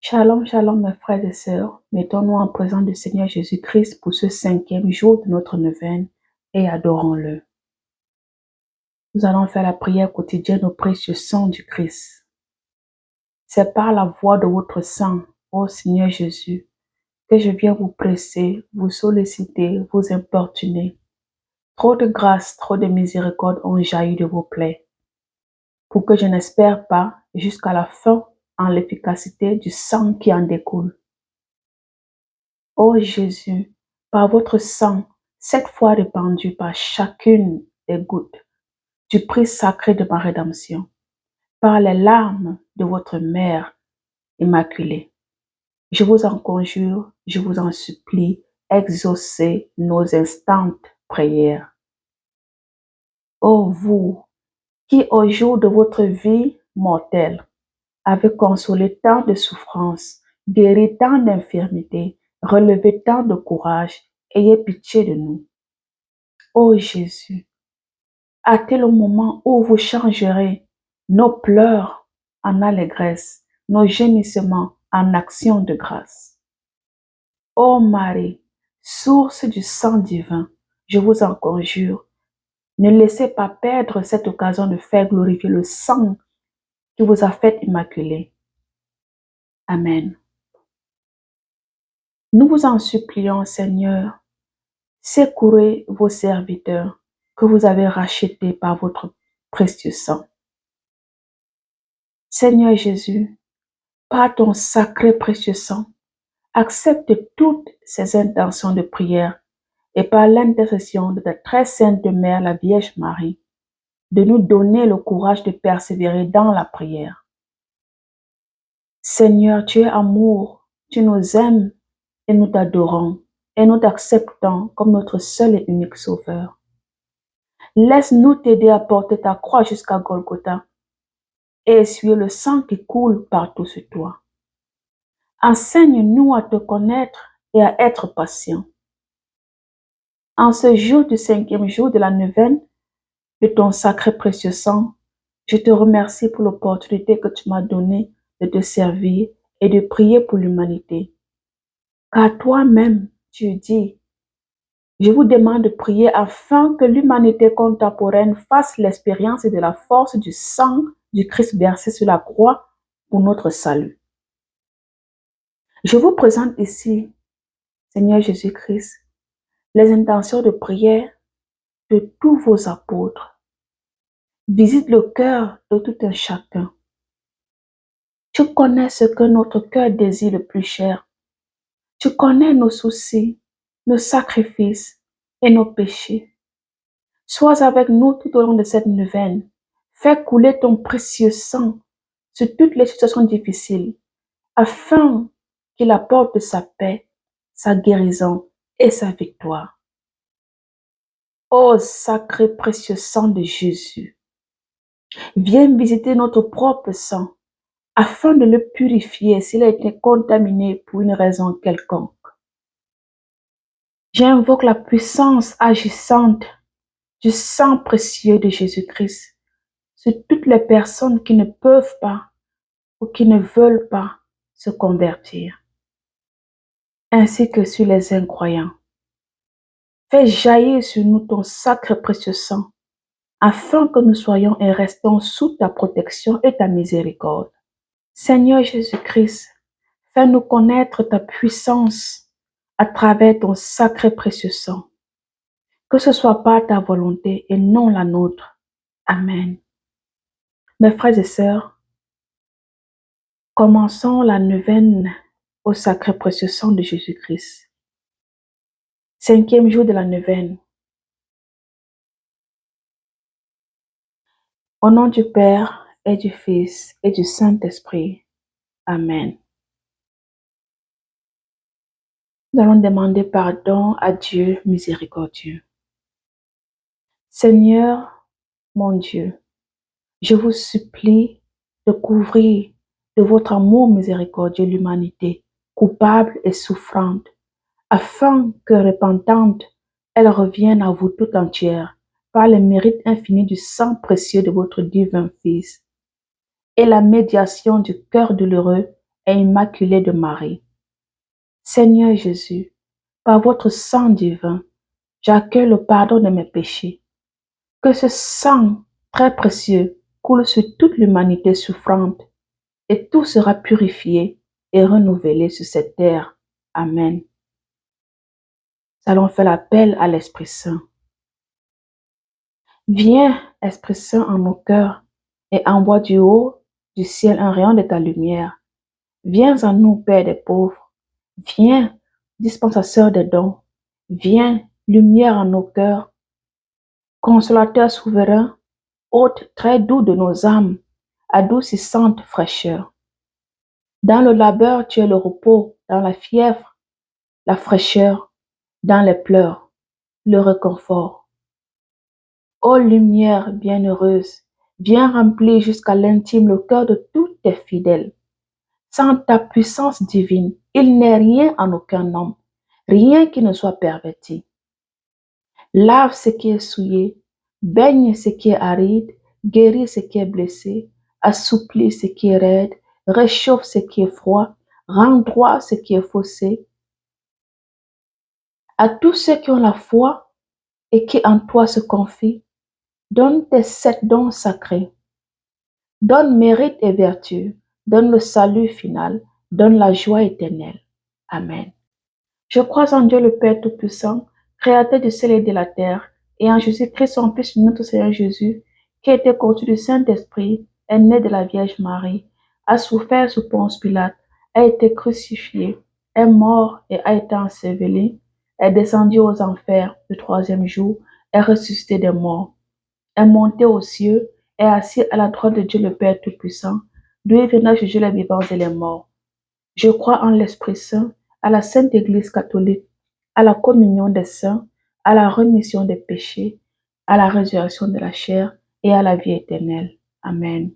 Shalom, shalom mes frères et sœurs. Mettons-nous en présence du Seigneur Jésus-Christ pour ce 5e jour de notre neuvaine et adorons-le. Nous allons faire la prière quotidienne au précieux sang du Christ. C'est par la voix de votre sang, ô Seigneur Jésus, que je viens vous presser, vous solliciter, vous importuner. Trop de grâce, trop de miséricorde ont jailli de vos plaies, pour que je n'espère pas jusqu'à la fin en l'efficacité du sang qui en découle. Ô Jésus, par votre sang, 7 fois répandu par chacune des gouttes du prix sacré de ma rédemption, par les larmes de votre mère immaculée, je vous en conjure, je vous en supplie, exaucez nos instantes prières. Ô vous, qui au jour de votre vie mortelle avez consolé tant de souffrances, guéri tant d'infirmités, relevé tant de courage, ayez pitié de nous. Ô Jésus, hâtez le moment où vous changerez nos pleurs en allégresse, nos gémissements en action de grâce. Ô Marie, source du sang divin, je vous en conjure, ne laissez pas perdre cette occasion de faire glorifier le sang qui vous a fait immaculée. Amen. Nous vous en supplions, Seigneur, secourez vos serviteurs que vous avez rachetés par votre précieux sang. Seigneur Jésus, par ton sacré précieux sang, accepte toutes ces intentions de prière et par l'intercession de ta très sainte Mère, la Vierge Marie, de nous donner le courage de persévérer dans la prière. Seigneur, tu es amour, tu nous aimes et nous t'adorons et nous t'acceptons comme notre seul et unique Sauveur. Laisse-nous t'aider à porter ta croix jusqu'à Golgotha et essuyer le sang qui coule partout sur toi. Enseigne-nous à te connaître et à être patients. En ce jour du 5e jour de la neuvaine de ton sacré précieux sang, je te remercie pour l'opportunité que tu m'as donnée de te servir et de prier pour l'humanité. Car toi-même, tu dis, je vous demande de prier afin que l'humanité contemporaine fasse l'expérience de la force du sang du Christ versé sur la croix pour notre salut. Je vous présente ici, Seigneur Jésus-Christ, les intentions de prière de tous vos apôtres. Visite le cœur de tout un chacun. Tu connais ce que notre cœur désire le plus cher. Tu connais nos soucis, nos sacrifices et nos péchés. Sois avec nous tout au long de cette neuvaine. Fais couler ton précieux sang sur toutes les situations difficiles, afin qu'il apporte sa paix, sa guérison et sa victoire. Ô sacré précieux sang de Jésus, viens visiter notre propre sang, afin de le purifier s'il a été contaminé pour une raison quelconque. J'invoque la puissance agissante du sang précieux de Jésus-Christ sur toutes les personnes qui ne peuvent pas ou qui ne veulent pas se convertir, ainsi que sur les incroyants. Fais jaillir sur nous ton sacré précieux sang, afin que nous soyons et restons sous ta protection et ta miséricorde. Seigneur Jésus-Christ, fais-nous connaître ta puissance à travers ton sacré précieux sang. Que ce soit par ta volonté et non la nôtre. Amen. Mes frères et sœurs, commençons la neuvaine au sacré précieux sang de Jésus-Christ. 5e jour de la neuvaine. Au nom du Père et du Fils et du Saint-Esprit. Amen. Nous allons demander pardon à Dieu miséricordieux. Seigneur, mon Dieu, je vous supplie de couvrir de votre amour miséricordieux l'humanité, coupable et souffrante, afin que repentante, elle revienne à vous tout entière par le mérite infini du sang précieux de votre divin Fils et la médiation du cœur douloureux et immaculée de Marie. Seigneur Jésus, par votre sang divin, j'accueille le pardon de mes péchés. Que ce sang très précieux coule sur toute l'humanité souffrante et tout sera purifié et renouvelé sur cette terre. Amen. Nous allons faire l'appel à l'Esprit Saint. Viens, Esprit Saint, en nos cœurs et envoie du haut du ciel un rayon de ta lumière. Viens en nous, Père des pauvres. Viens, dispensateur des dons. Viens, lumière en nos cœurs. Consolateur souverain, hôte très doux de nos âmes, adoucissante fraîcheur. Dans le labeur, tu es le repos, dans la fièvre, la fraîcheur, dans les pleurs, le réconfort. Ô lumière bienheureuse, viens remplir jusqu'à l'intime le cœur de tous tes fidèles. Sans ta puissance divine, il n'est rien en aucun homme, rien qui ne soit perverti. Lave ce qui est souillé, baigne ce qui est aride, guéris ce qui est blessé, assouplis ce qui est raide, réchauffe ce qui est froid, rend droit ce qui est faussé. À tous ceux qui ont la foi et qui en toi se confient, donne tes 7 dons sacrés. Donne mérite et vertu, donne le salut final, donne la joie éternelle. Amen. Je crois en Dieu le Père Tout-Puissant, Créateur du ciel et de la terre, et en Jésus-Christ, son Fils, notre Seigneur Jésus, qui a été conçu du Saint-Esprit, est né de la Vierge Marie, a souffert sous Ponce Pilate, a été crucifié, est mort et a été enseveli, est descendu aux enfers le 3e jour, est ressuscité des morts, est monté aux cieux, est assis à la droite de Dieu le Père Tout-Puissant, d'où il viendra juger les vivants et les morts. Je crois en l'Esprit Saint, à la Sainte Église catholique, à la communion des saints, à la rémission des péchés, à la résurrection de la chair et à la vie éternelle. Amen.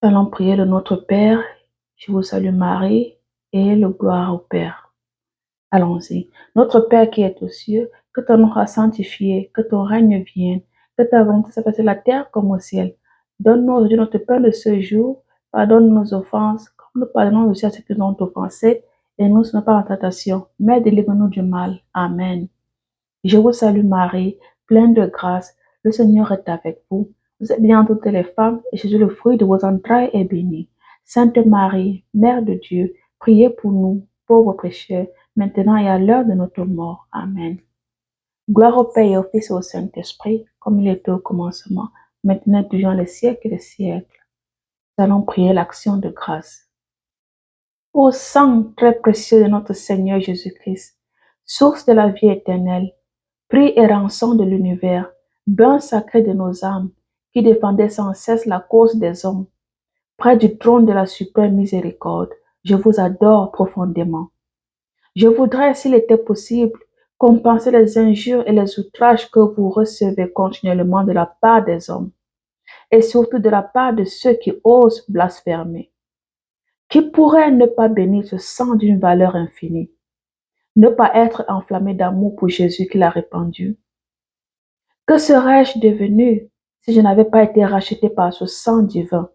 Allons prier le Notre Père. Je vous salue Marie et le gloire au Père. Allons-y. Notre Père qui es aux cieux, que ton nom soit sanctifié, que ton règne vienne, que ta volonté se fasse sur la terre comme au ciel. Donne-nous aujourd'hui notre pain de ce jour. Pardonne nos offenses, comme nous pardonnons aussi à ceux qui nous ont offensés, et nous ne sommes pas en tentation, mais délivre-nous du mal. Amen. Je vous salue Marie, pleine de grâce, le Seigneur est avec vous. Vous êtes bien toutes les femmes, et Jésus, le fruit de vos entrailles, est béni. Sainte Marie, Mère de Dieu, priez pour nous, pauvres pécheurs, maintenant et à l'heure de notre mort. Amen. Gloire au Père et au Fils et au Saint-Esprit, comme il était au commencement, maintenant et toujours dans les siècles des siècles. Nous allons prier l'action de grâce. Ô sang très précieux de notre Seigneur Jésus-Christ, source de la vie éternelle, prix et rançon de l'univers, bain sacré de nos âmes, qui défendait sans cesse la cause des hommes, près du trône de la suprême miséricorde, je vous adore profondément. Je voudrais, s'il était possible, compenser les injures et les outrages que vous recevez continuellement de la part des hommes, et surtout de la part de ceux qui osent blasphémer. Qui pourrait ne pas bénir ce sang d'une valeur infinie, ne pas être enflammé d'amour pour Jésus qu'il a répandu? Que serais-je devenu si je n'avais pas été racheté par ce sang divin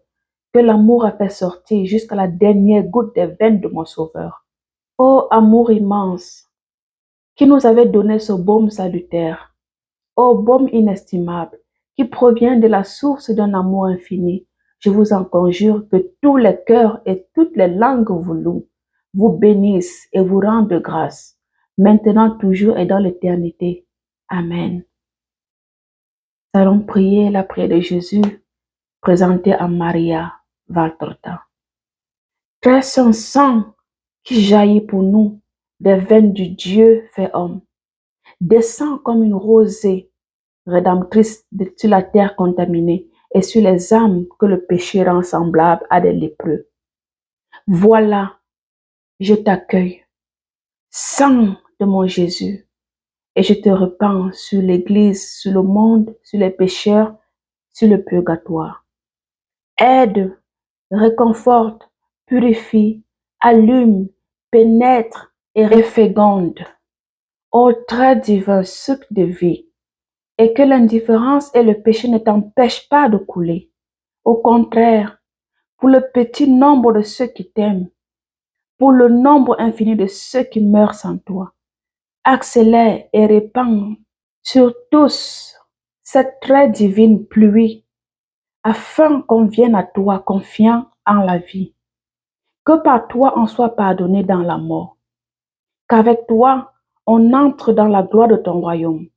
que l'amour a fait sortir jusqu'à la dernière goutte des veines de mon Sauveur? Ô amour immense, qui nous avait donné ce baume salutaire, ô baume inestimable, qui provient de la source d'un amour infini, je vous en conjure que tous les cœurs et toutes les langues vous louent, vous bénissent et vous rendent grâce, maintenant, toujours et dans l'éternité. Amen. Nous allons prier la prière de Jésus présentée à Maria Valtorta. Très saint sang qui jaillit pour nous des veines du Dieu fait homme, descend comme une rosée rédemptrice sur la terre contaminée et sur les âmes que le péché rend semblables à des lépreux. Voilà, je t'accueille, sang de mon Jésus, et je te repens sur l'Église, sur le monde, sur les pécheurs, sur le purgatoire. Aide, réconforte, purifie, allume, pénètre et réféconde. Ô très divin suc de vie, et que l'indifférence et le péché ne t'empêchent pas de couler. Au contraire, pour le petit nombre de ceux qui t'aiment, pour le nombre infini de ceux qui meurent sans toi. Accélère et répand sur tous cette très divine pluie, afin qu'on vienne à toi confiant en la vie. Que par toi on soit pardonné dans la mort, qu'avec toi on entre dans la gloire de ton royaume.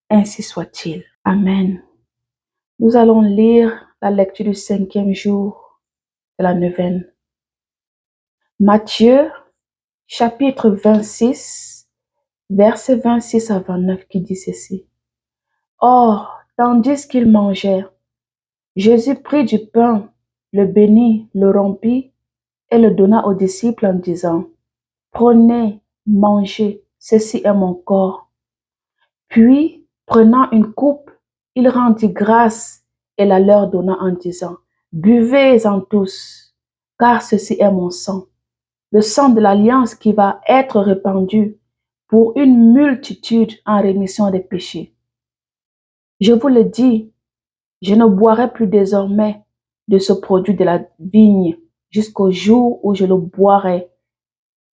Ainsi soit-il. Amen. Nous allons lire la lecture du 5e jour de la neuvaine. Matthieu, chapitre 26, versets 26 à 29 qui dit ceci. Or, tandis qu'ils mangeaient, Jésus prit du pain, le bénit, le rompit et le donna aux disciples en disant, prenez, mangez, ceci est mon corps. Puis, prenant une coupe, il rendit grâce et la leur donna en disant, buvez-en tous, car ceci est mon sang, le sang de l'alliance qui va être répandu pour une multitude en rémission des péchés. Je vous le dis, je ne boirai plus désormais de ce produit de la vigne jusqu'au jour où je le boirai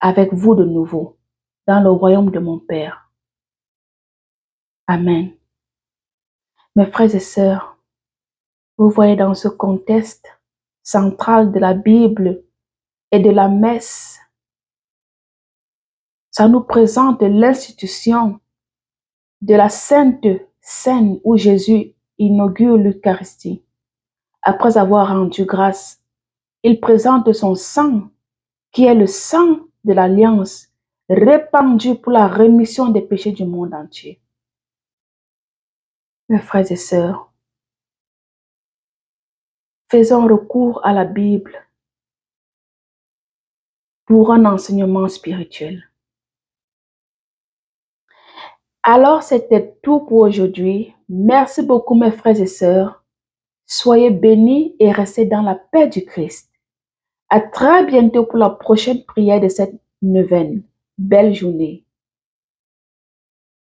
avec vous de nouveau dans le royaume de mon Père. Amen. Mes frères et sœurs, vous voyez dans ce contexte central de la Bible et de la messe, ça nous présente l'institution de la Sainte Seine où Jésus inaugure l'Eucharistie. Après avoir rendu grâce, il présente son sang, qui est le sang de l'Alliance, répandu pour la rémission des péchés du monde entier. Mes frères et sœurs, faisons recours à la Bible pour un enseignement spirituel. Alors, c'était tout pour aujourd'hui. Merci beaucoup, mes frères et sœurs. Soyez bénis et restez dans la paix du Christ. À très bientôt pour la prochaine prière de cette neuvaine. Belle journée.